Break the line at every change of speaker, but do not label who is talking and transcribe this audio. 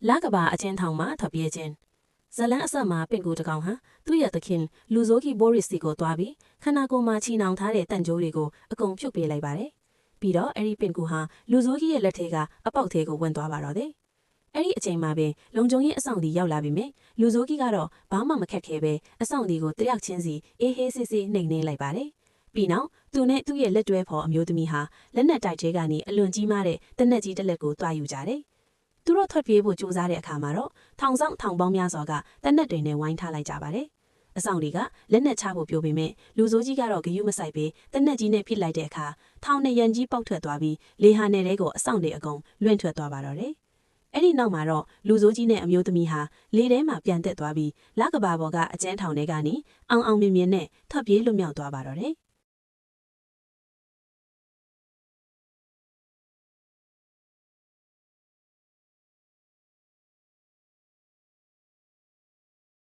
လာကဘာအချင်းထောင်မှာထွက်ပြေးခြင်းဇလန်အဆက်မှာပင်ကိုတကောင်ဟာသူ့ရဲ့သခင်လူဆိုးကြီးဘောရစ်စီကိုတွားပြီးခန္ဓာကိုယ်မှာချီနှောင်ထားတဲ့တန်ကြိုးတွေကိုအကုန်ဖြုတ်ပေးလိုက်ပါတယ်။ပြီးတော့အဲ့ဒီပင်ကူဟာလူဆိုးကြီးရဲ့လက်ထဲကအပေါက်သေးကိုဝင်သွားပါတော့တယ်။အဲ့ဒီအချိန်မှာပင်လုံခြုံရေးအဆောင်တီရောက်လာပြီမြလူဆိုးကြီးကတော့ဘာမှမခက်ခဲပဲအဆောင်တီကိုတယောက်ချင်းစီအေးဟေးဆေးဆေးနှိမ်နှင်းလိုက်ပါတယ်။ပြီးနောက်သူနဲ့သူ့ရဲ့လက်တွဲဖော်အမျိုးသမီးဟာလက်နက်တိုက်ထဲကနေအလွန်ကြီးမားတဲ့တနက်ကြီးတစ်လက်ကိုတွားယူကြတယ်။သူတို့ထွက်ပြေးဖို့ကြိုးစားတဲ့အခါမှာတော့ထောင်ဆောင်ထောင်ပေါင်းများစွာကတနက်တွေနဲ့ဝိုင်းထားလိုက်ကြပါတယ်။အဆောင်တွေကလက်နက်ချဖို့ပြောပေမဲ့လူဆိုးကြီးကတော့ဂယုမဆိုင်ပဲတနက်ကြီးနဲ့ဖိလိုက်တဲ့အခါထောင်နဲ့ရန်ကြီးပေါက်ထွက်သွားပြီးလေဟာနယ်တဲကိုအဆောင်တွေအကုန်လွင့်ထွက်သွားပါတော့တယ်။အဲ့ဒီနောက်မှာတော့လူဆိုးကြီးနဲ့အမျိုးသမီးဟာလေထဲမှာပြန်တက်သွားပြီးလကဘာပေါ်ကအကျန်းထောင်ထဲကနေအောင်အောင်မြင်မြင်နဲ့ထွက်ပြေးလွတ်မြောက်သွားပါတော့တယ်။